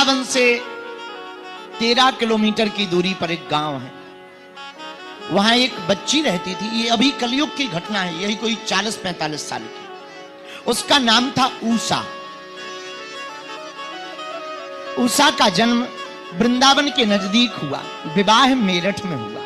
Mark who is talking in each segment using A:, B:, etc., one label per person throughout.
A: वृंदावन से 13 किलोमीटर की दूरी पर एक गांव है। वहां एक बच्ची रहती थी। ये अभी कलयुग की घटना है, यही कोई 40-45 साल की। उसका नाम था उषा। उषा का जन्म वृंदावन के नजदीक हुआ, विवाह मेरठ में हुआ।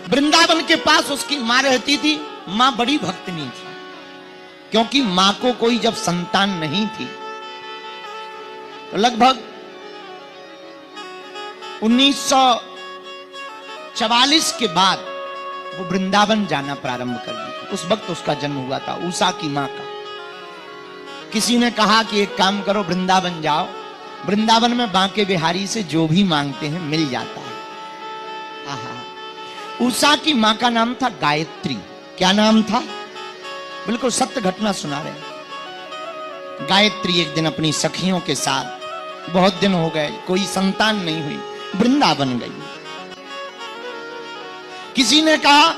A: वृंदावन के पास उसकी मां रहती थी। मां बड़ी भक्तनी थी, क्योंकि मां को कोई जब संतान नहीं थी तो लगभग 1944 के बाद वो वृंदावन जाना प्रारंभ कर दी। उस वक्त उसका जन्म हुआ था, उषा की मां का। किसी ने कहा कि एक काम करो, वृंदावन जाओ, वृंदावन में बांके बिहारी से जो भी मांगते हैं मिल जाता है। आहा। उषा की मां का नाम था गायत्री। क्या नाम था? बिल्कुल सत्य घटना सुना रहे हैं। गायत्री एक दिन अपनी सखियों के साथ, बहुत दिन हो गए कोई संतान नहीं हुई, वृंदावन गई। किसी ने कहा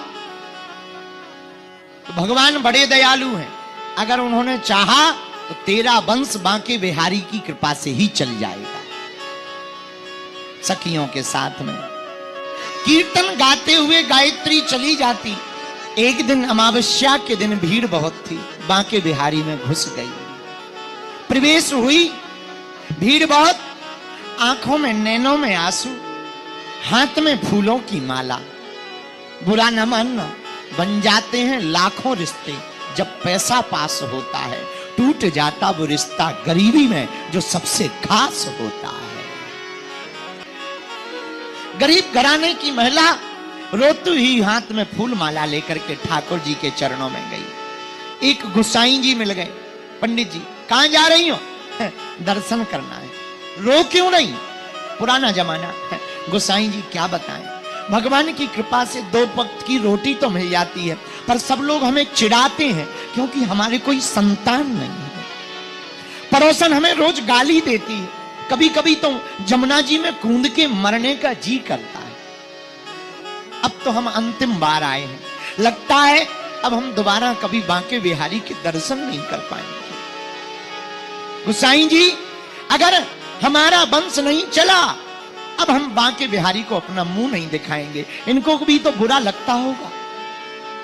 A: तो भगवान बड़े दयालु हैं, अगर उन्होंने चाहा तो तेरा वंश बांके बिहारी की कृपा से ही चल जाएगा। सखियों के साथ में कीर्तन गाते हुए गायत्री चली जाती। एक दिन अमावस्या के दिन भीड़ बहुत थी, बांके बिहारी में घुस गई, प्रवेश हुई। भीड़ बहुत, आंखों में नैनों में आंसू, हाथ में फूलों की माला। बुरा न मानना, बन जाते हैं लाखों रिश्ते, जब पैसा पास होता है टूट जाता वो रिश्ता गरीबी में जो सबसे खास होता है। गरीब घराने की महिला रोती ही हाथ में फूल माला लेकर के ठाकुर जी के चरणों में गई। एक गोसाई जी मिल गए। पंडित जी कहां जा रही हो? दर्शन करना है। रो क्यों नहीं? पुराना जमाना है। गोसाई जी क्या बताएं, भगवान की कृपा से 2 वक्त की रोटी तो मिल जाती है, पर सब लोग हमें चिढ़ाते हैं क्योंकि हमारे कोई संतान नहीं है। पड़ोसन हमें रोज गाली देती है। कभी कभी तो जमुना जी में कूद के मरने का जी करता है। अब तो हम अंतिम बार आए हैं, लगता है अब हम दोबारा कभी बांके बिहारी के दर्शन नहीं कर पाएंगे। गोसाई जी, अगर हमारा वंश नहीं चला, अब हम बांके बिहारी को अपना मुंह नहीं दिखाएंगे, इनको भी तो बुरा लगता होगा।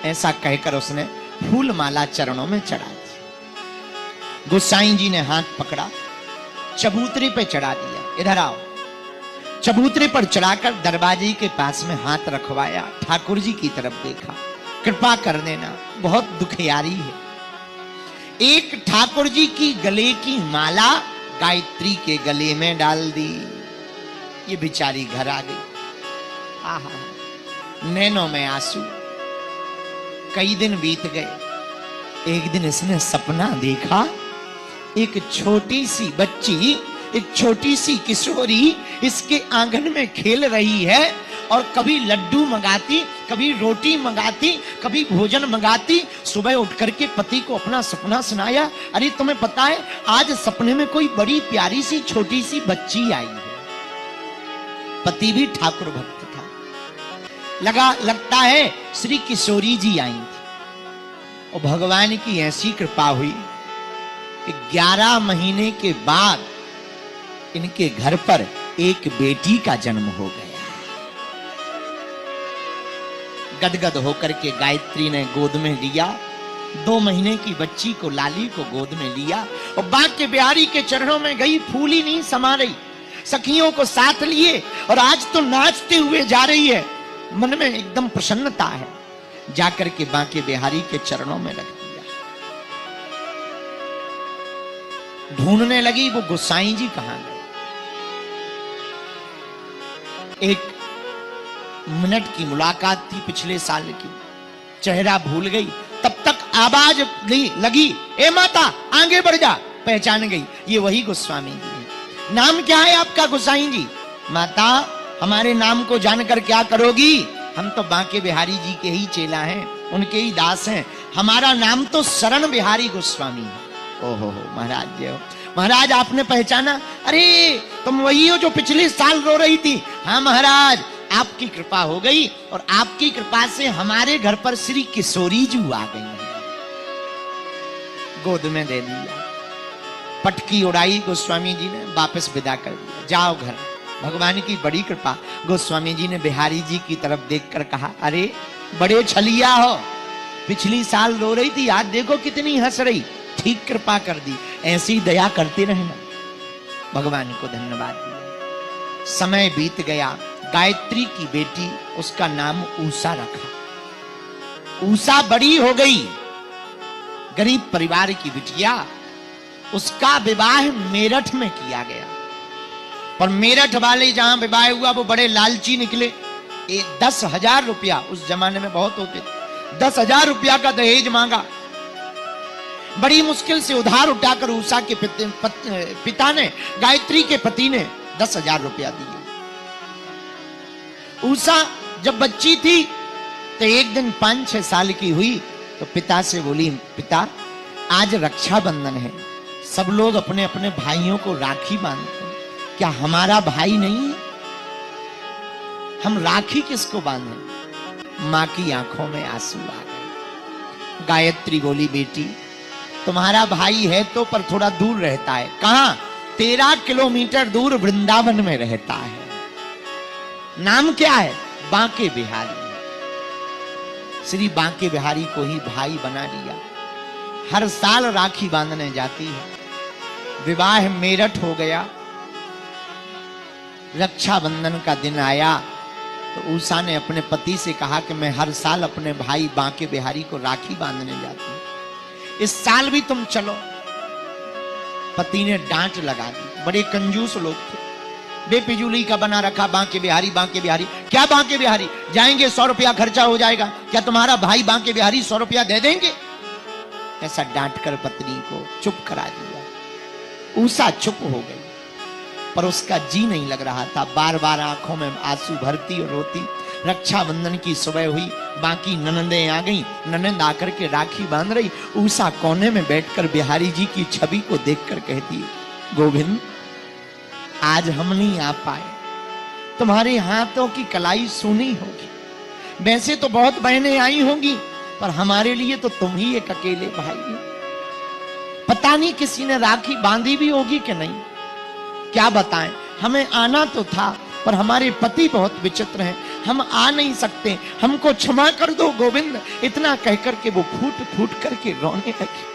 A: ऐसा कहकर उसने फूल माला चरणों में चढ़ा दी। गोसाई जी ने हाथ पकड़ा, चबूतरे पे चढ़ा दिया। इधर आओ। चबूतरे पर चढ़ाकर दरवाजे के पास में हाथ रखवाया, ठाकुर जी की तरफ देखा, कृपा कर देना, बहुत दुखियारी है। एक ठाकुर जी की गले की माला गायत्री के गले में डाल दी। ये बेचारी घर आ गई। आहा, नैनों में आंसू। कई दिन बीत गए। एक दिन इसने सपना देखा, एक छोटी सी बच्ची, एक छोटी सी किशोरी इसके आंगन में खेल रही है और कभी लड्डू मंगाती, कभी रोटी मंगाती, कभी भोजन मंगाती। सुबह उठ करके पति को अपना सपना सुनाया। अरे तुम्हें पता है, आज सपने में कोई बड़ी प्यारी सी छोटी सी बच्ची आई है। पति भी ठाकुर भक्त था। लगता है श्री किशोरी जी आई थी। और भगवान की ऐसी कृपा हुई कि 11 महीने के बाद इनके घर पर एक बेटी का जन्म हो गया। गदगद होकर के गायत्री ने गोद में लिया, 2 महीने की बच्ची को, लाली को गोद में लिया और बांके बिहारी के चरणों में गई। फूल ही नहीं समा रही, सखियों को साथ लिए और आज तो नाचते हुए जा रही है। मन में एकदम प्रसन्नता है। जाकर के बांके बिहारी के चरणों में रख दिया। ढूंढने लगी वो गोसाई जी कहां गए। एक मिनट की मुलाकात थी पिछले साल की, चेहरा भूल गई। तब तक आवाज लगी, ए माता आगे बढ़ जा। पहचान गई, ये वही गोस्वामी जी है। नाम क्या है आपका गोसाई जी? माता हमारे नाम को जानकर क्या करोगी? हम तो बांके बिहारी जी के ही चेला हैं, उनके ही दास हैं। हमारा नाम तो शरण बिहारी गोस्वामी है। ओहो महाराज जय हो। महाराज आपने पहचाना? अरे तुम वही हो जो पिछले साल रो रही थी। हाँ महाराज, आपकी कृपा हो गई और आपकी कृपा से हमारे घर पर श्री किशोरी जी आ गई हैं। गोद में दे दिया। पटकी उड़ाई गोस्वामी जी ने, वापस विदा कर दिया, जाओ घर। भगवान की बड़ी कृपा, गोस्वामी जी ने बिहारी जी की तरफ देखकर कहा, अरे बड़े छलिया हो, पिछली साल रो रही थी, आज देखो कितनी हंस रही, ठीक कृपा कर दी, ऐसी दया करते रहना। भगवान को धन्यवाद दिया। समय बीत गया, गायत्री की बेटी, उसका नाम उषा रखा। उषा बड़ी हो गई, गरीब परिवार की बिटिया, उसका विवाह मेरठ में किया गया। पर मेरठ वाले जहां विवाह हुआ वो बड़े लालची निकले। 10,000 रुपया, उस जमाने में बहुत होते थे, 10,000 रुपया का दहेज मांगा। बड़ी मुश्किल से उधार उठाकर उषा के पिता ने, गायत्री के पति ने 10,000 रुपया दिए। उषा जब बच्ची थी तो एक दिन 5-6 साल की हुई तो पिता से बोली, पिता आज रक्षाबंधन है, सब लोग अपने अपने भाइयों को राखी बांधते हैं, क्या हमारा भाई नहीं है? हम राखी किसको बांधें? मां की आंखों में आंसू आ गए। गायत्री बोली, बेटी तुम्हारा भाई है तो पर थोड़ा दूर रहता है। कहां? 13 किलोमीटर दूर वृंदावन में रहता है। नाम क्या है? बांके बिहारी। श्री बांके बिहारी को ही भाई बना लिया। हर साल राखी बांधने जाती है। विवाह मेरठ हो गया। रक्षाबंधन का दिन आया तो उषा ने अपने पति से कहा कि मैं हर साल अपने भाई बांके बिहारी को राखी बांधने जाती हूँ, इस साल भी तुम चलो। पति ने डांट लगा दी। बड़े कंजूस लोग थे, बेपिजूली का बना रखा, बांके बिहारी बांके बिहारी। क्या बांके बिहारी? जाएंगे 100 रुपया खर्चा हो जाएगा, क्या तुम्हारा भाई बांके बिहारी 100 रुपया दे देंगे? ऐसा डांट कर पत्नी को चुप करा दिया। उषा चुप हो गई, पर उसका जी नहीं लग रहा था। बार बार आंखों में आंसू भरती और रोती। रक्षाबंधन की सुबह हुई, बाकी ननंदें आ गईं। ननंद आकर के राखी बांध रही। उषा कोने में बैठकर बिहारी जी की छवि को देखकर कहती, गोविंद आज हम नहीं आ पाए, तुम्हारे हाथों की कलाई सूनी होगी। वैसे तो बहुत बहनें आई होंगी, पर हमारे लिए तो तुम ही एक अकेले भाई हो। पता नहीं किसी ने राखी बांधी भी होगी कि नहीं, क्या बताएं। हमें आना तो था, पर हमारे पति बहुत विचित्र हैं, हम आ नहीं सकते, हमको क्षमा कर दो गोविंद। इतना कहकर के वो फूट फूट करके रोने लगी।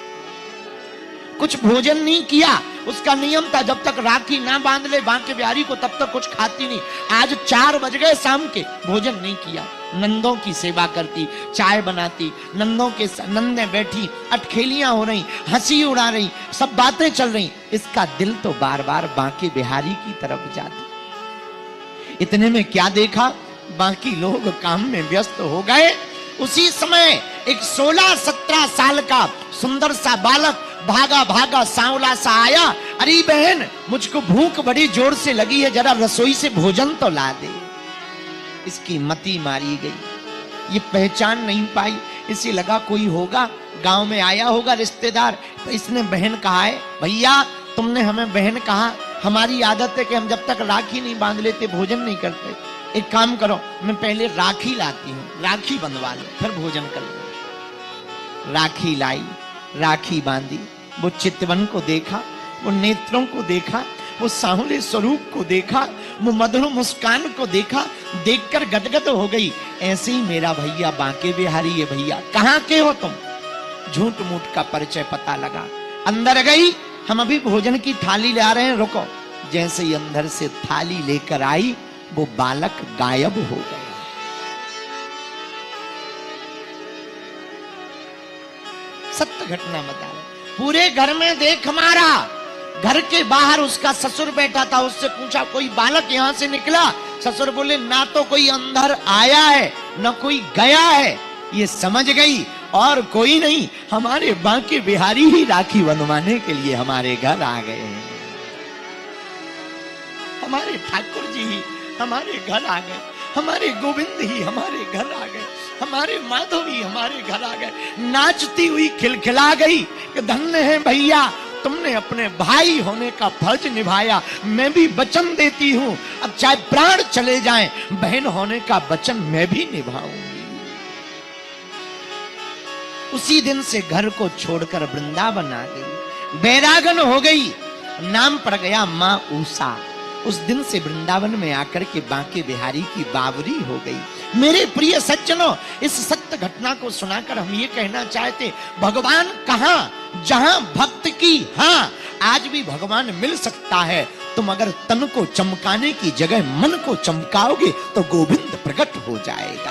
A: कुछ भोजन नहीं किया। उसका नियम था जब तक राखी ना बांध ले बांके बिहारी को तब तक कुछ खाती नहीं। आज 4 बज गए शाम के, भोजन नहीं किया। नंदों की सेवा करती, चाय बनाती, नंदों के नंदें बैठी, अटखेलियां हो रही, हंसी उड़ा रही, सब बातें चल रही। इसका दिल तो बार बार बांके बिहारी की तरफ जाती। इतने में क्या देखा, बाकी लोग काम में व्यस्त हो गए। उसी समय एक 16-17 साल का सुंदर सा बालक भागा भागा सांवला सा आया। अरे बहन, मुझको भूख बड़ी जोर से लगी है, जरा रसोई से भोजन तो ला दे। इसकी मति मारी गई, ये पहचान नहीं पाई। इसे लगा कोई होगा, गांव में आया होगा रिश्तेदार। तो इसने बहन कहा है, भैया तुमने हमें बहन कहा, हमारी आदत है कि हम जब तक राखी नहीं बांध लेते भोजन नहीं करते। एक काम करो, मैं पहले राखी लाती हूँ, राखी बंधवा लो, फिर भोजन कर लो। राखी लाई, राखी बांधी। वो चितवन को देखा, वो नेत्रों को देखा, वो सांवले स्वरूप को देखा, वो मधुर मुस्कान को देखा, देखकर गदगद हो गई। ऐसे ही मेरा भैया बांके बिहारी है। भैया कहाँ के हो तुम? झूठ मूठ का परिचय पता लगा। अंदर गई, हम अभी भोजन की थाली ला रहे हैं, रुको। जैसे ही अंदर से थाली लेकर आई, वो बालक गायब हो गया। सत्य घटना बता रहे। पूरे घर में देख मारा, घर के बाहर उसका ससुर बैठा था। उससे पूछा कोई बालक यहां से निकला? ससुर बोले ना तो कोई अंदर आया है न कोई गया है। ये समझ गई और कोई नहीं, हमारे बांके बिहारी ही राखी बंधवाने के लिए हमारे घर आ गए हैं। हमारे ठाकुर जी ही हमारे घर आ गए, हमारे गोविंद ही हमारे घर आ गए, हमारे माधव ही हमारे घर आ गए। नाचती हुई खिलखिला गई कि धन्य है भैया, तुमने अपने भाई होने का फर्ज निभाया। मैं भी वचन देती हूं, अब चाहे प्राण चले जाएं, बहन होने का वचन मैं भी निभाऊंगी। उसी दिन से घर को छोड़कर वृंदावन आ गई। बैरागन हो गई, नाम पड़ गया मां ऊषा। उस दिन से वृंदावन में आकर के बांके बिहारी की बावरी हो गई। मेरे प्रिय सज्जनों, इस सत्य घटना को सुनाकर हम ये कहना चाहते, भगवान कहां? जहां भक्त की हां, आज भी भगवान मिल सकता है। तुम अगर तन को चमकाने की जगह मन को चमकाओगे तो गोविंद प्रकट हो जाएगा।